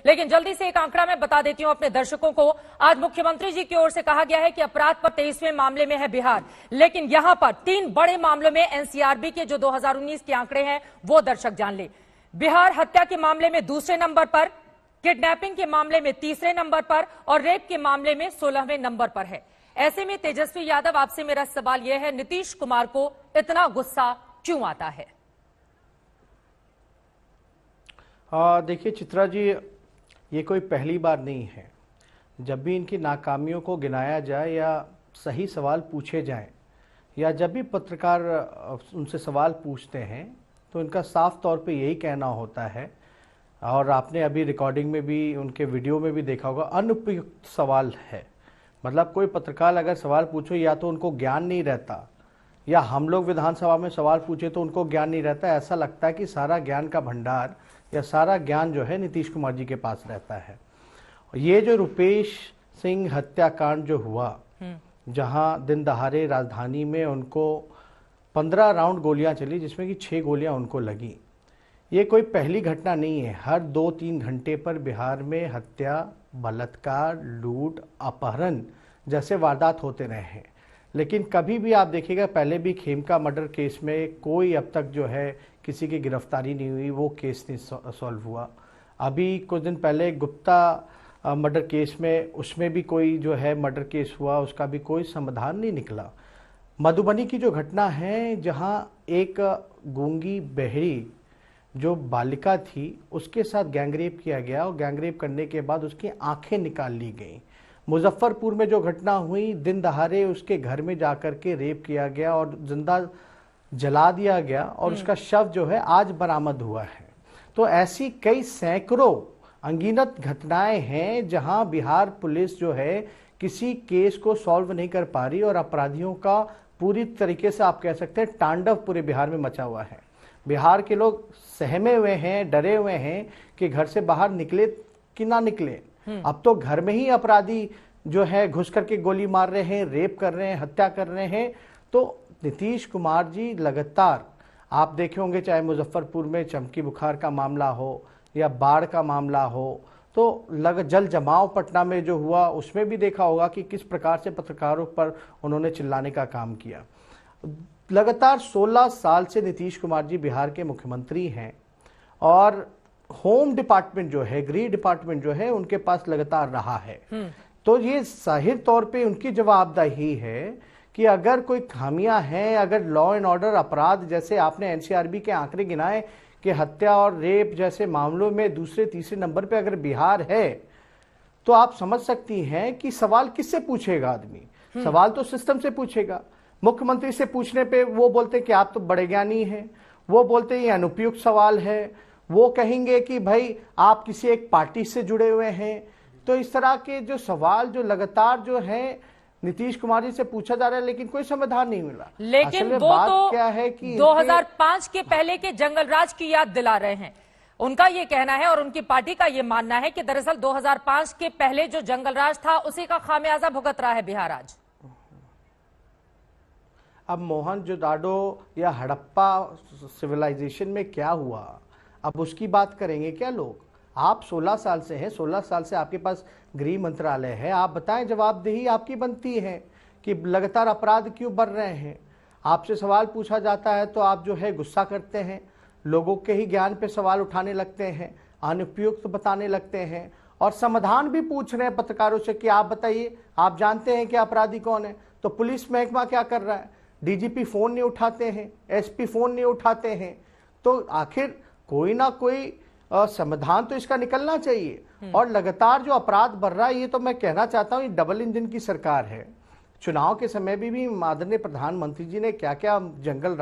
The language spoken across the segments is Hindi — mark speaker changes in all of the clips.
Speaker 1: लेकिन जल्दी से एक आंकड़ा मैं बता देती हूं अपने दर्शकों को। आज मुख्यमंत्री जी की ओर से कहा गया है कि अपराध पर 23वें मामले में है बिहार, लेकिन यहां पर 3 बड़े मामलों में एनसीआरबी के जो 2019 के आंकड़े हैं वो दर्शक जान ले। बिहार हत्या के मामले में दूसरे नंबर पर, किडनैपिंग के मामले में तीसरे नंबर पर और रेप के मामले में 16वें नंबर पर है। ऐसे में तेजस्वी यादव, आपसे मेरा सवाल यह है, नीतीश कुमार को इतना गुस्सा क्यों आता है?
Speaker 2: देखिए चित्रा जी, ये कोई पहली बार नहीं है। जब भी इनकी नाकामियों को गिनाया जाए या सही सवाल पूछे जाएं या जब भी पत्रकार उनसे सवाल पूछते हैं तो इनका साफ तौर पे यही कहना होता है, और आपने अभी रिकॉर्डिंग में भी, उनके वीडियो में भी देखा होगा, अनुपयुक्त सवाल है। मतलब कोई पत्रकार अगर सवाल पूछो या तो उनको ज्ञान नहीं रहता, या हम लोग विधानसभा में सवाल पूछे तो उनको ज्ञान नहीं रहता। ऐसा लगता है कि सारा ज्ञान का भंडार या सारा ज्ञान जो है नीतीश कुमार जी के पास रहता है। ये जो रुपेश सिंह हत्याकांड जो हुआ, जहां दिन दहाड़े राजधानी में उनको 15 राउंड गोलियां चली, जिसमें कि 6 गोलियां उनको लगी, ये कोई पहली घटना नहीं है। हर 2-3 घंटे पर बिहार में हत्या, बलात्कार, लूट, अपहरण जैसे वारदात होते रहे हैं। लेकिन कभी भी आप देखिएगा, पहले भी खेमका मर्डर केस में कोई अब तक जो है किसी की गिरफ्तारी नहीं हुई, वो केस नहीं सॉल्व हुआ। अभी कुछ दिन पहले गुप्ता मर्डर केस में, उसमें भी कोई जो है मर्डर केस हुआ, उसका भी कोई समाधान नहीं निकला। मधुबनी की जो घटना है, जहां एक गूंगी बहरी जो बालिका थी उसके साथ गैंगरेप किया गया और गैंगरेप करने के बाद उसकी आंखें निकाल ली गई। मुजफ्फरपुर में जो घटना हुई, दिन दहाड़े उसके घर में जाकर के रेप किया गया और जिंदा जला दिया गया और उसका शव जो है आज बरामद हुआ है। तो ऐसी कई सैकड़ों अनगिनत घटनाएं हैं जहां बिहार पुलिस जो है किसी केस को सॉल्व नहीं कर पा रही और अपराधियों का पूरी तरीके से आप कह सकते हैं तांडव पूरे बिहार में मचा हुआ है। बिहार के लोग सहमे हुए हैं, डरे हुए हैं कि घर से बाहर निकले कि ना निकले। अब तो घर में ही अपराधी जो है घुस करके गोली मार रहे हैं, रेप कर रहे हैं, हत्या कर रहे हैं। तो नीतीश कुमार जी लगातार, आप देखे होंगे, चाहे मुजफ्फरपुर में चमकी बुखार का मामला हो या बाढ़ का मामला हो, तो जल जमाव पटना में जो हुआ उसमें भी देखा होगा कि किस प्रकार से पत्रकारों पर उन्होंने चिल्लाने का काम किया। लगातार 16 साल से नीतीश कुमार जी बिहार के मुख्यमंत्री हैं और होम डिपार्टमेंट जो है, गृह डिपार्टमेंट जो है, उनके पास लगातार रहा है। तो ये जाहिर तौर पे उनकी जवाबदेही है कि अगर कोई खामियां हैं, अगर लॉ एंड ऑर्डर अपराध, जैसे आपने एनसीआरबी के आंकड़े गिनाए कि हत्या और रेप जैसे मामलों में दूसरे तीसरे नंबर पे अगर बिहार है, तो आप समझ सकती हैं कि सवाल किससे पूछेगा आदमी। सवाल तो सिस्टम से पूछेगा। मुख्यमंत्री से पूछने पे वो बोलते कि आप तो बड़े ज्ञानी हैं, वो बोलते ये अनुपयुक्त सवाल है, वो कहेंगे कि भाई आप किसी एक पार्टी से जुड़े हुए हैं। तो इस तरह के जो सवाल जो लगातार जो है नीतीश कुमार जी से पूछा जा रहा है, लेकिन कोई समाधान नहीं मिला।
Speaker 1: लेकिन वो
Speaker 2: बात
Speaker 1: तो
Speaker 2: क्या है कि
Speaker 1: 2005 के पहले के जंगल राज की याद दिला रहे हैं। उनका ये कहना है और उनकी पार्टी का ये मानना है कि दरअसल 2005 के पहले जो जंगल राज था उसी का खामियाजा भुगत रहा है बिहार आज।
Speaker 2: अब मोहनजोदाड़ो या हड़प्पा सिविलाइजेशन में क्या हुआ, अब उसकी बात करेंगे क्या लोग? आप 16 साल से हैं, 16 साल से आपके पास गृह मंत्रालय है, आप बताएं, जवाबदेही आपकी बनती है कि लगातार अपराध क्यों बढ़ रहे हैं। आपसे सवाल पूछा जाता है तो आप जो है गुस्सा करते हैं, लोगों के ही ज्ञान पे सवाल उठाने लगते हैं, अनुपयुक्त बताने लगते हैं और समाधान भी पूछ रहे हैं पत्रकारों से कि आप बताइए, आप जानते हैं कि अपराधी कौन है। तो पुलिस महकमा क्या कर रहा है? डीजीपी फोन नहीं उठाते हैं, एसपी फोन नहीं उठाते हैं। तो आखिर कोई ना कोई समाधान तो इसका निकलना चाहिए। और लगातार जो अपराध बढ़ रहा है, ये तो मैं कहना चाहता हूं, ये डबल इंजन की सरकार है। चुनाव के समय भी आदरणीय प्रधानमंत्री जी ने क्या क्या जंगल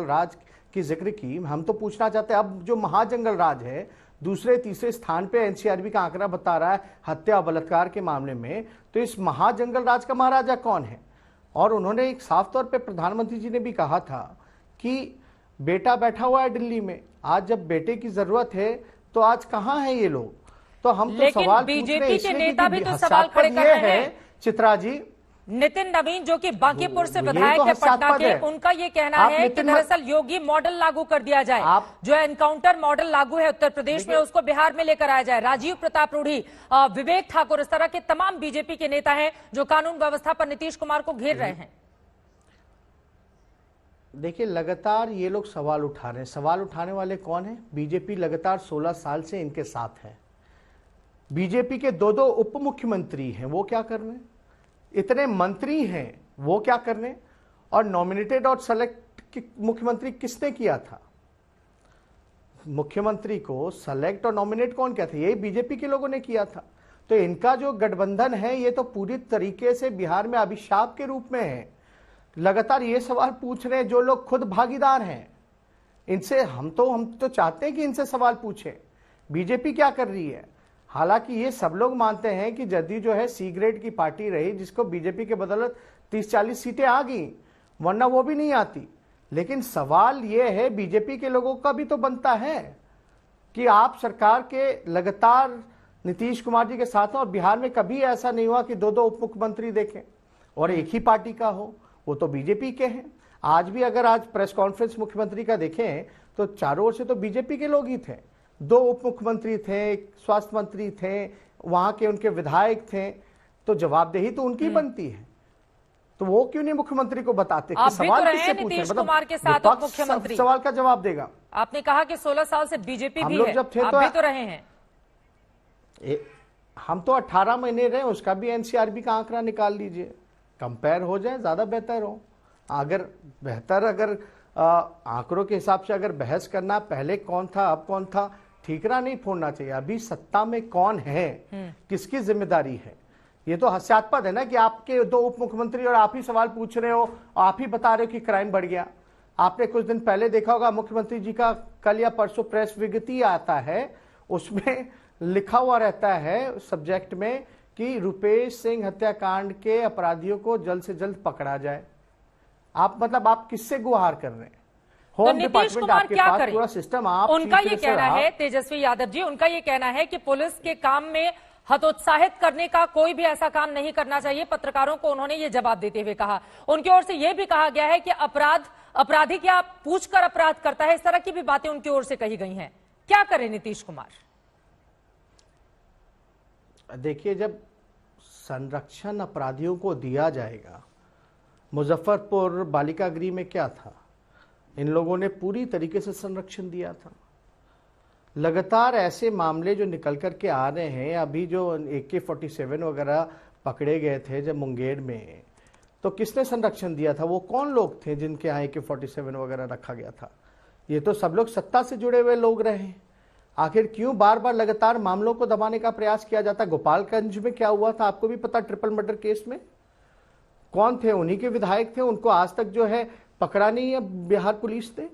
Speaker 2: राज की जिक्र की। हम तो पूछना चाहते हैं, अब जो महाजंगल राज है दूसरे तीसरे स्थान पे एनसीआरबी का आंकड़ा बता रहा है हत्या बलात्कार के मामले में, तो इस महाजंगल राज का महाराजा कौन है? और उन्होंने एक साफ तौर पे प्रधानमंत्री जी ने भी कहा था कि बेटा बैठा हुआ है दिल्ली में, आज जब बेटे की जरूरत है तो आज कहां है ये लोग? तो हम तो सवाल पूछ रहे हैं,
Speaker 1: बीजेपी के नेता भी तो सवाल खड़े कर रहे हैं।
Speaker 2: चित्रा जी,
Speaker 1: नितिन नवीन जो कि बांकीपुर से
Speaker 2: यही
Speaker 1: विधायक
Speaker 2: तो
Speaker 1: है पटना
Speaker 2: हास्यास्पद
Speaker 1: के,
Speaker 2: है।
Speaker 1: उनका ये कहना
Speaker 2: आप
Speaker 1: है कि
Speaker 2: नितिन
Speaker 1: दरअसल योगी मॉडल लागू कर दिया जाए, जो एनकाउंटर मॉडल लागू है उत्तर प्रदेश में उसको बिहार में लेकर आया जाए। राजीव प्रताप रूढ़ी, विवेक ठाकुर, इस तरह के तमाम बीजेपी के नेता हैं जो कानून व्यवस्था पर नीतीश कुमार को घेर रहे हैं।
Speaker 2: देखिए, लगातार ये लोग सवाल उठा रहे हैं। सवाल उठाने वाले कौन है? बीजेपी लगातार 16 साल से इनके साथ है। बीजेपी के दो उप मुख्यमंत्री हैं, वो क्या कर रहे हैं? इतने मंत्री हैं, वो क्या कर रहे हैं? और नॉमिनेटेड और सेलेक्ट मुख्यमंत्री किसने किया था? मुख्यमंत्री को सेलेक्ट और नॉमिनेट कौन किया था? यही बीजेपी के लोगों ने किया था। तो इनका जो गठबंधन है ये तो पूरी तरीके से बिहार में अभिशाप के रूप में है। लगातार ये सवाल पूछ रहे हैं जो लोग खुद भागीदार हैं। इनसे हम तो चाहते हैं कि इनसे सवाल पूछें। बीजेपी क्या कर रही है? हालांकि ये सब लोग मानते हैं कि जदयू जो है सी ग्रेड की पार्टी रही, जिसको बीजेपी के बदौलत 30-40 सीटें आ गई, वरना वो भी नहीं आती। लेकिन सवाल ये है, बीजेपी के लोगों का भी तो बनता है कि आप सरकार के लगातार नीतीश कुमार जी के साथ हैं और बिहार में कभी ऐसा नहीं हुआ कि दो उप मुख्यमंत्री देखें और एक ही पार्टी का हो, वो तो बीजेपी के हैं। आज भी अगर आज प्रेस कॉन्फ्रेंस मुख्यमंत्री का देखें तो चारों ओर से तो बीजेपी के लोग ही थे। 2 उप मुख्यमंत्री थे, स्वास्थ्य मंत्री थे, वहां के उनके विधायक थे, तो जवाबदेही तो उनकी बनती है। तो वो क्यों नहीं मुख्यमंत्री को बताते कि सवाल किससे पूछे?
Speaker 1: नीतीश कुमार के साथ उप मुख्यमंत्री
Speaker 2: सवाल का जवाब देगा।
Speaker 1: आपने कहा कि 16 साल से बीजेपी भी है,
Speaker 2: जब थे
Speaker 1: आप भी तो रहे हैं।
Speaker 2: हम तो 18 महीने रहे, उसका भी एनसीआरबी का आंकड़ा निकाल लीजिए, कंपेयर हो जाए, ज्यादा बेहतर हो। अगर आंकड़ों के हिसाब से अगर बहस करना, पहले कौन था अब कौन था, ठीकरा नहीं फोड़ना चाहिए। अभी सत्ता में कौन है, किसकी जिम्मेदारी है, ये तो हास्यास्पद है ना कि आपके 2 उप मुख्यमंत्री और आप ही सवाल पूछ रहे हो, आप ही बता रहे हो कि क्राइम बढ़ गया। आपने कुछ दिन पहले देखा होगा मुख्यमंत्री जी का कल या परसों प्रेस विज्ञप्ति आता है, उसमें लिखा हुआ रहता है सब्जेक्ट में कि रुपेश सिंह हत्याकांड के अपराधियों को जल्द से जल्द पकड़ा जाए। आप किससे गुहार कर रहे हैं?
Speaker 1: तो नीतीश कुमार क्या करें?
Speaker 2: पूरा सिस्टम आप,
Speaker 1: उनका ये कहना है, तेजस्वी यादव जी, उनका ये कहना है कि पुलिस के काम में हतोत्साहित करने का कोई भी ऐसा काम नहीं करना चाहिए। पत्रकारों को उन्होंने ये जवाब देते हुए कहा। उनकी ओर से यह भी कहा गया है कि अपराधी क्या पूछकर अपराध करता है, इस तरह की भी बातें उनकी ओर से कही गई हैं। क्या करें नीतीश कुमार?
Speaker 2: देखिए, जब संरक्षण अपराधियों को दिया जाएगा, मुजफ्फरपुर बालिका गृह में क्या था, इन लोगों ने पूरी तरीके से संरक्षण दिया था। लगातार ऐसे मामले जो निकल करके आ रहे हैं, अभी जो AK-47 वगैरह पकड़े गए थे जब मुंगेर में, तो किसने संरक्षण दिया था? वो कौन लोग थे जिनके यहाँ AK-47 वगैरह रखा गया था? ये तो सब लोग सत्ता से जुड़े हुए लोग रहे हैं। आखिर क्यों बार बार लगातार मामलों को दबाने का प्रयास किया जाता? गोपालगंज में क्या हुआ था आपको भी पता, ट्रिपल मर्डर केस में कौन थे? उन्हीं के विधायक थे, उनको आज तक जो है पकड़ा नहीं है बिहार पुलिस ने,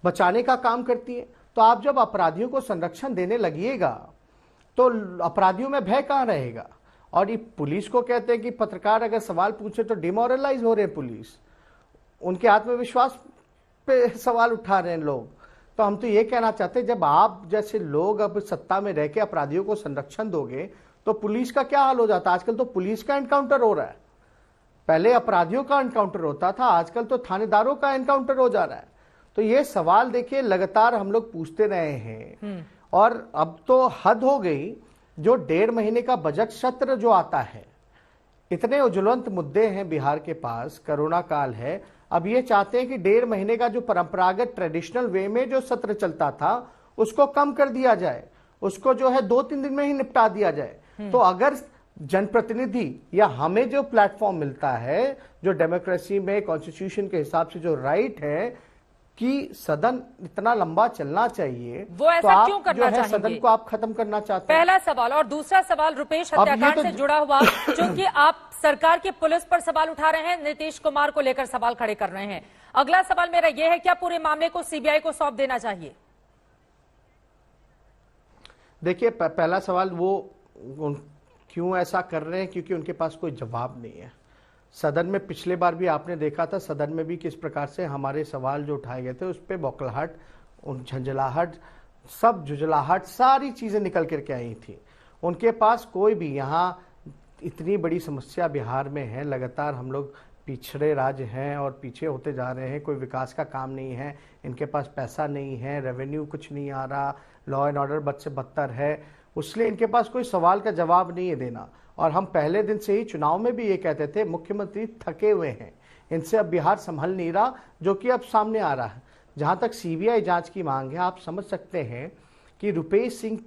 Speaker 2: बचाने का काम करती है। तो आप जब अपराधियों को संरक्षण देने लगिएगा तो अपराधियों में भय कहां रहेगा? और ये पुलिस को कहते हैं कि पत्रकार अगर सवाल पूछे तो डिमोरलाइज हो रहे हैं पुलिस, उनके आत्मविश्वास पे सवाल उठा रहे हैं लोग। तो हम तो ये कहना चाहते हैं, जब आप जैसे लोग अब सत्ता में रह के अपराधियों को संरक्षण दोगे तो पुलिस का क्या हाल हो जाता है? आजकल तो पुलिस का एनकाउंटर हो रहा है, पहले अपराधियों का एनकाउंटर होता था, आजकल तो थानेदारों का एनकाउंटर हो जा रहा है। तो ये सवाल देखिए लगातार हम लोग पूछते रहे हैं और अब तो हद हो गई। जो 1.5 महीने का बजट सत्र जो आता है, इतने ज्वलंत मुद्दे हैं बिहार के पास, कोरोना काल है, अब ये चाहते हैं कि 1.5 महीने का जो परंपरागत ट्रेडिशनल वे में जो सत्र चलता था उसको कम कर दिया जाए, उसको जो है 2-3 दिन में ही निपटा दिया जाए। तो अगर जनप्रतिनिधि या हमें जो प्लेटफॉर्म मिलता है, जो डेमोक्रेसी में कॉन्स्टिट्यूशन के हिसाब से जो राइट है कि सदन इतना लंबा चलना चाहिए,
Speaker 1: वो ऐसा
Speaker 2: तो
Speaker 1: क्यों
Speaker 2: आप
Speaker 1: करना
Speaker 2: जो है
Speaker 1: चाहेंगे?
Speaker 2: सदन को आप खत्म करना चाहते हैं।
Speaker 1: पहला सवाल। और दूसरा सवाल रुपेश हत्याकांड से जुड़ा हुआ, क्योंकि आप सरकार की पुलिस पर सवाल उठा रहे हैं, नीतीश कुमार को लेकर सवाल खड़े कर रहे हैं। अगला सवाल मेरा यह है, क्या पूरे मामले को सीबीआई को सौंप देना चाहिए?
Speaker 2: देखिए, पहला सवाल वो क्यों ऐसा कर रहे हैं, क्योंकि उनके पास कोई जवाब नहीं है। सदन में पिछले बार भी आपने देखा था, सदन में भी किस प्रकार से हमारे सवाल जो उठाए गए थे उस पर बौखलाहट, झंझलाहट, सब जुझलाहट, सारी चीजें निकल करके आई थी। उनके पास कोई भी, यहाँ इतनी बड़ी समस्या बिहार में है, लगातार हम लोग पिछड़े राज्य हैं और पीछे होते जा रहे हैं, कोई विकास का काम नहीं है, इनके पास पैसा नहीं है, रेवेन्यू कुछ नहीं आ रहा, लॉ एंड ऑर्डर बद से बदतर है, इसलिए इनके पास कोई सवाल का जवाब नहीं है देना। और हम पहले दिन से ही चुनाव में भी ये कहते थे मुख्यमंत्री थके हुए हैं, इनसे अब बिहार संभल नहीं रहा, जो कि अब सामने आ रहा है। जहां तक सीबीआई जांच की मांग है, आप समझ सकते हैं कि रुपेश सिंह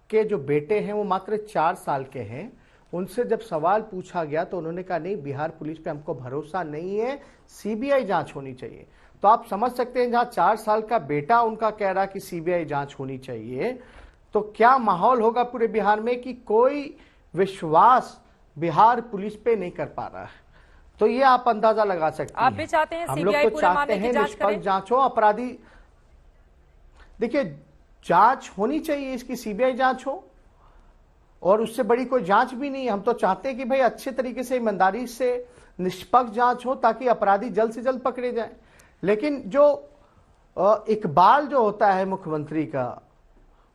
Speaker 2: के जो बेटे हैं वो मात्र 4 साल के हैं। उनसे जब सवाल पूछा गया तो उन्होंने कहा नहीं, बिहार पुलिस पे हमको भरोसा नहीं है, सीबीआई जांच होनी चाहिए। तो आप समझ सकते हैं, जहां 4 साल का बेटा उनका कह रहा कि सीबीआई जांच होनी चाहिए, तो क्या माहौल होगा पूरे बिहार में कि कोई विश्वास बिहार पुलिस पे नहीं कर पा रहा है। तो ये आप अंदाजा लगा सकते हैं।
Speaker 1: आप भी चाहते हैं
Speaker 2: हम लोग
Speaker 1: सीबीआई
Speaker 2: तो
Speaker 1: पूरे
Speaker 2: चाहते
Speaker 1: मामले
Speaker 2: हैं
Speaker 1: की जांच करे?
Speaker 2: निष्पक्ष जांच हो, अपराधी, देखिए जांच होनी चाहिए, इसकी सीबीआई जांच हो, और उससे बड़ी कोई जांच भी नहीं। हम तो चाहते हैं कि भाई अच्छे तरीके से, ईमानदारी से निष्पक्ष जांच हो, ताकि अपराधी जल्द से जल्द पकड़े जाएं। लेकिन जो इकबाल जो होता है मुख्यमंत्री का,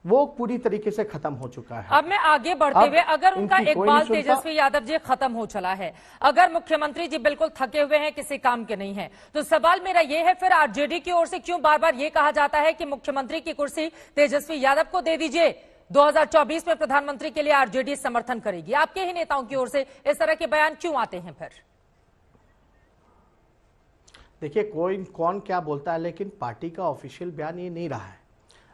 Speaker 2: वो पूरी तरीके से खत्म हो चुका है।
Speaker 1: अब मैं आगे बढ़ते हुए, अगर उनका
Speaker 2: इनकी कोई
Speaker 1: इकबाल
Speaker 2: नहीं सुनता।
Speaker 1: तेजस्वी यादव जी खत्म हो चला है, अगर मुख्यमंत्री जी बिल्कुल थके हुए हैं, किसी काम के नहीं है, तो सवाल मेरा ये है, फिर आरजेडी की ओर से क्यों बार बार ये कहा जाता है कि मुख्यमंत्री की कुर्सी तेजस्वी यादव को दे दीजिए, 2024 में प्रधानमंत्री के लिए आरजेडी समर्थन करेगी? आपके ही नेताओं की ओर से इस तरह के बयान क्यों आते हैं फिर?
Speaker 2: देखिए, कोई कौन क्या बोलता है, लेकिन पार्टी का ऑफिशियल बयान ये नहीं रहा है।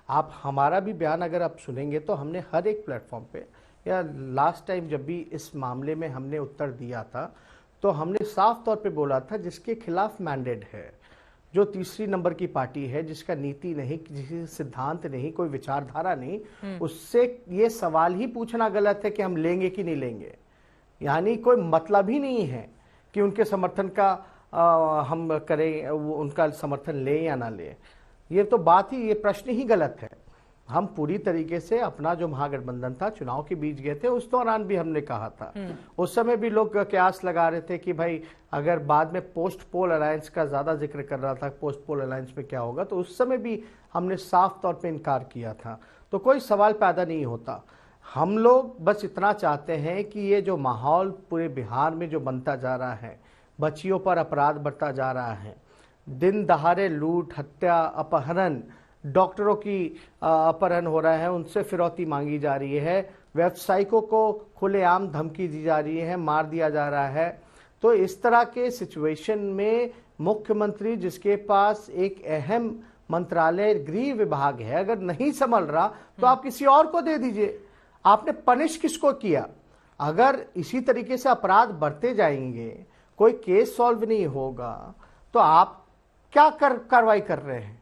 Speaker 2: आप हमारा भी बयान अगर आप सुनेंगे तो हमने हर एक प्लेटफॉर्म पे, या लास्ट टाइम जब भी इस मामले में हमने उत्तर दिया था, तो हमने साफ तौर पे बोला था जिसके खिलाफ मैंडेट है, जो तीसरी नंबर की पार्टी है, जिसका नीति नहीं, जिसका सिद्धांत नहीं, कोई विचारधारा नहीं, उससे ये सवाल ही पूछना गलत है कि हम लेंगे कि नहीं लेंगे। यानी कोई मतलब ही नहीं है कि उनके समर्थन का हम करें, वो उनका समर्थन ले या ना ले। ये तो बात ही, ये प्रश्न ही गलत है। हम पूरी तरीके से अपना जो महागठबंधन था, चुनाव के बीच गए थे, उस दौरान भी हमने कहा था, उस समय भी लोग कयास लगा रहे थे कि भाई अगर बाद में पोस्ट पोल अलायंस का ज्यादा जिक्र कर रहा था, पोस्ट पोल अलायंस में क्या होगा, तो उस समय भी हमने साफ तौर पे इनकार किया था। तो कोई सवाल पैदा नहीं होता। हम लोग बस इतना चाहते हैं कि ये जो माहौल पूरे बिहार में जो बनता जा रहा है, बच्चियों पर अपराध बढ़ता जा रहा है, दिन दहाड़े लूट, हत्या, अपहरण, डॉक्टरों की अपहरण हो रहा है, उनसे फिरौती मांगी जा रही है, व्यवसायिकों को खुलेआम धमकी दी जा रही है, मार दिया जा रहा है। तो इस तरह के सिचुएशन में मुख्यमंत्री, जिसके पास एक अहम मंत्रालय गृह विभाग है, अगर नहीं संभल रहा तो आप किसी और को दे दीजिए। आपने पनिश किसको किया? अगर इसी तरीके से अपराध बढ़ते जाएंगे, कोई केस सॉल्व नहीं होगा, तो आप क्या कार्रवाई कर रहे हैं?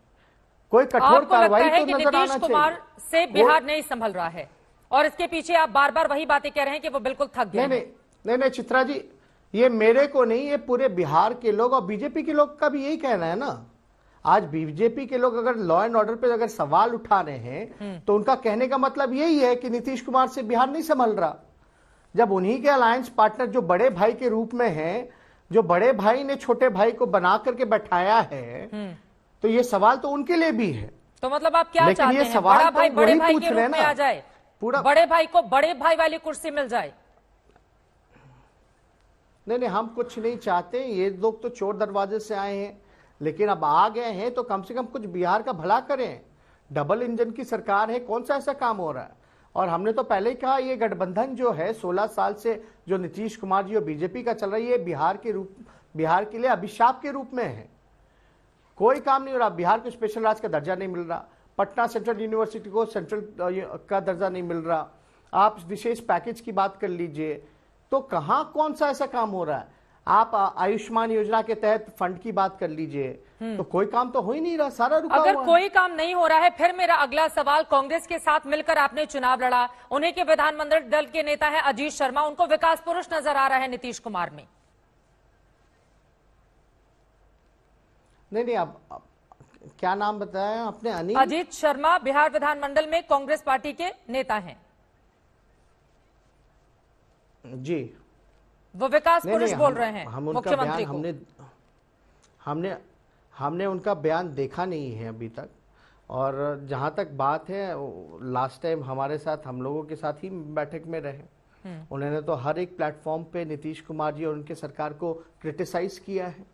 Speaker 2: कोई कठोर कार्रवाई तो नजर आना चाहिए।
Speaker 1: नीतीश कुमार से बिहार नहीं संभल रहा है, और इसके पीछे आप बार बार वही बातें कह रहे हैं कि वो बिल्कुल थक गए।
Speaker 2: नहीं चित्रा जी, ये मेरे को नहीं, ये पूरे बिहार के लोग और बीजेपी के लोग का भी यही कहना है ना। आज बीजेपी के लोग अगर लॉ एंड ऑर्डर पे अगर सवाल उठा रहे हैं, तो उनका कहने का मतलब यही है कि नीतीश कुमार से बिहार नहीं संभल रहा। जब उन्हीं के अलायंस पार्टनर जो बड़े भाई के रूप में हैं, जो बड़े भाई ने छोटे भाई को बना करके बैठाया है, तो ये सवाल तो उनके लिए भी है।
Speaker 1: तो मतलब आप क्या चाहते हैं?
Speaker 2: सवाल
Speaker 1: बड़ा भाई
Speaker 2: तो
Speaker 1: बड़े
Speaker 2: वही
Speaker 1: भाई
Speaker 2: पूछ
Speaker 1: के
Speaker 2: रहे
Speaker 1: रूप में
Speaker 2: ना,
Speaker 1: आ जाए,
Speaker 2: पूरा
Speaker 1: बड़े भाई को बड़े भाई वाली कुर्सी मिल जाए।
Speaker 2: नहीं, हम कुछ नहीं चाहते। ये लोग तो चोर दरवाजे से आए हैं, लेकिन अब आ गए हैं तो कम से कम कुछ बिहार का भला करें। डबल इंजन की सरकार है, कौन सा ऐसा काम हो रहा है? और हमने तो पहले ही कहा, ये गठबंधन जो है 16 साल से जो नीतीश कुमार जी और बीजेपी का चल रही है, बिहार के लिए अभिशाप के रूप में है। कोई काम नहीं हो रहा। बिहार को स्पेशल राज्य का दर्जा नहीं मिल रहा, पटना सेंट्रल यूनिवर्सिटी को सेंट्रल का दर्जा नहीं मिल रहा, आप विशेष पैकेज की बात कर लीजिए, तो कहां कौन सा ऐसा काम हो रहा है? आप आयुष्मान योजना के तहत फंड की बात कर लीजिए, तो कोई काम तो हो ही नहीं रहा, सारा रुका
Speaker 1: अगर
Speaker 2: हुआ है।
Speaker 1: कोई काम नहीं हो रहा है, फिर मेरा अगला सवाल, कांग्रेस के साथ मिलकर आपने चुनाव लड़ा, उन्हीं के विधानमंडल दल के नेता हैं अजीत शर्मा, उनको विकास पुरुष नजर आ रहा है नीतीश कुमार में।
Speaker 2: नहीं, अब क्या नाम बताया आपने?
Speaker 1: अजीत शर्मा बिहार विधानमंडल में कांग्रेस पार्टी के नेता हैं
Speaker 2: जी,
Speaker 1: वो विकास पुरुष बोल रहे हैं मुख्यमंत्री को।
Speaker 2: हमने उनका बयान देखा नहीं है अभी तक। और जहां तक बात है, लास्ट टाइम हमारे साथ, हम लोगों के साथ ही बैठक में रहे, उन्होंने तो हर एक प्लेटफॉर्म पे नीतीश कुमार जी और उनके सरकार को क्रिटिसाइज किया है,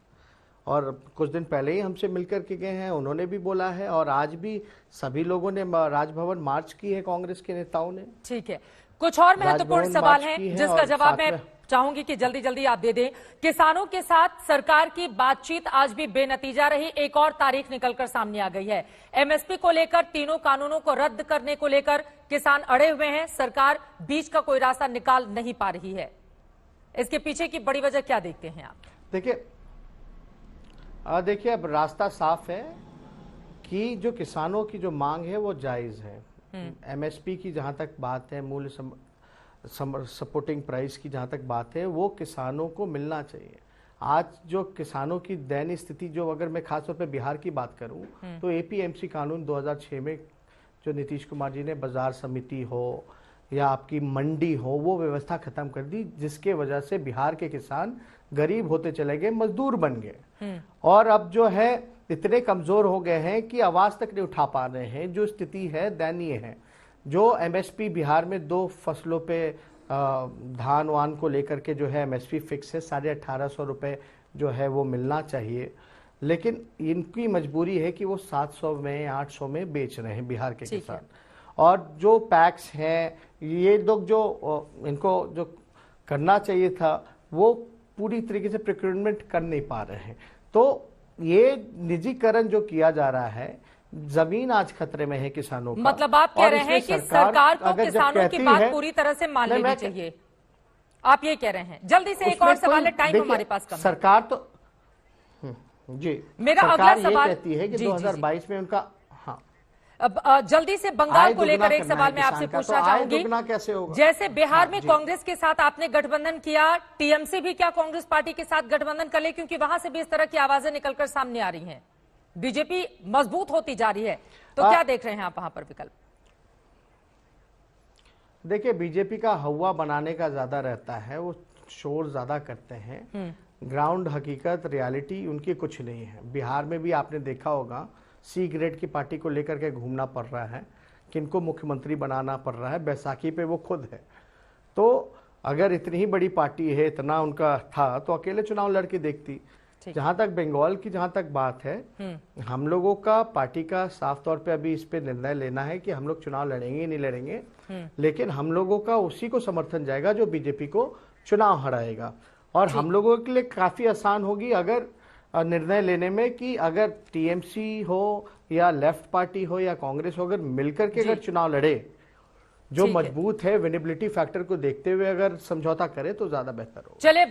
Speaker 2: और कुछ दिन पहले ही हमसे मिलकर के गए हैं, उन्होंने भी बोला है, और आज भी सभी लोगों ने राजभवन मार्च की है, कांग्रेस के नेताओं ने।
Speaker 1: ठीक है, कुछ और महत्वपूर्ण
Speaker 2: राजभवन
Speaker 1: सवाल
Speaker 2: मार्च
Speaker 1: हैं
Speaker 2: की है
Speaker 1: जिसका
Speaker 2: और
Speaker 1: जवाब
Speaker 2: साथ
Speaker 1: मैं
Speaker 2: में
Speaker 1: चाहूंगी कि जल्दी जल्दी आप दे दें। किसानों के साथ सरकार की बातचीत आज भी बेनतीजा रही, एक और तारीख निकलकर सामने आ गई है। एमएसपी को लेकर तीनों कानूनों को रद्द करने को लेकर किसान अड़े हुए हैं, सरकार बीच का कोई रास्ता निकाल नहीं पा रही है। इसके पीछे की बड़ी वजह क्या देखते हैं आप?
Speaker 2: देखिए अब रास्ता साफ है कि जो किसानों की जो मांग है वो जायज है। एमएसपी की जहां तक बात है, मूल्य सपोर्टिंग प्राइस की जहां तक बात है, वो किसानों को मिलना चाहिए। आज जो किसानों की दयनीय स्थिति, जो अगर मैं खासतौर पे बिहार की बात करूं तो एपीएमसी कानून 2006 में जो नीतीश कुमार जी ने बाजार समिति हो या आपकी मंडी हो, वो व्यवस्था खत्म कर दी, जिसके वजह से बिहार के किसान गरीब होते चले गए, मजदूर बन गए, और अब जो है इतने कमजोर हो गए हैं कि आवाज तक नहीं उठा पा रहे हैं। जो स्थिति है दयनीय है। जो एमएसपी बिहार में 2 फसलों पे धान वान को लेकर के जो है एमएसपी फिक्स है, 1850 रुपए जो है वो मिलना चाहिए, लेकिन इनकी मजबूरी है कि वो 700 में 800 में बेच रहे हैं बिहार के किसान। और जो पैक्स हैं, ये लोग जो इनको जो करना चाहिए था वो पूरी तरीके से प्रोक्योरमेंट कर नहीं पा रहे हैं। तो ये निजीकरण जो किया जा रहा है, जमीन आज खतरे में है किसानों का।
Speaker 1: मतलब आप कह रहे हैं कि सरकार को किसानों की बात पूरी तरह से मान लेनी चाहिए, आप ये कह रहे हैं। जल्दी से एक और सवाल है, टाइम हमारे पास कम है।
Speaker 2: सरकार तो जी,
Speaker 1: मेरा अगला सवाल
Speaker 2: कहती है कि 2022 में उनका
Speaker 1: अब जल्दी से बंगाल को लेकर एक सवाल मैं आपसे पूछना चाहूंगी।
Speaker 2: कैसे होगा?
Speaker 1: जैसे बिहार में कांग्रेस के साथ आपने गठबंधन किया, टीएमसी भी क्या कांग्रेस पार्टी के साथ गठबंधन कर ले, क्योंकि वहां से भी इस तरह की आवाजें निकलकर सामने आ रही हैं, बीजेपी मजबूत होती जा रही है, तो क्या देख रहे हैं आप वहां पर विकल्प?
Speaker 2: देखिए, बीजेपी का हवा बनाने का ज्यादा रहता है, वो शोर ज्यादा करते हैं, ग्राउंड हकीकत रियलिटी उनकी कुछ नहीं है। बिहार में भी आपने देखा होगा, सी ग्रेड की पार्टी को लेकर के घूमना पड़ रहा है, किनको मुख्यमंत्री बनाना पड़ रहा है, बैसाखी पे वो खुद है। तो अगर इतनी ही बड़ी पार्टी है, इतना उनका था, तो अकेले चुनाव लड़के देखती। जहां तक बंगाल की जहां तक बात है, हम लोगों का पार्टी का साफ तौर पे अभी इस पे निर्णय लेना है कि हम लोग चुनाव लड़ेंगे नहीं लड़ेंगे, लेकिन हम लोगों का उसी को समर्थन जाएगा जो बीजेपी को चुनाव हराएगा। और हम लोगों के लिए काफी आसान होगी अगर निर्णय लेने में कि अगर टीएमसी हो या लेफ्ट पार्टी हो या कांग्रेस हो, अगर मिलकर के अगर चुनाव लड़े, जो मजबूत है विनेबिलिटी फैक्टर को देखते हुए अगर समझौता करे, तो ज्यादा बेहतर हो।
Speaker 1: चले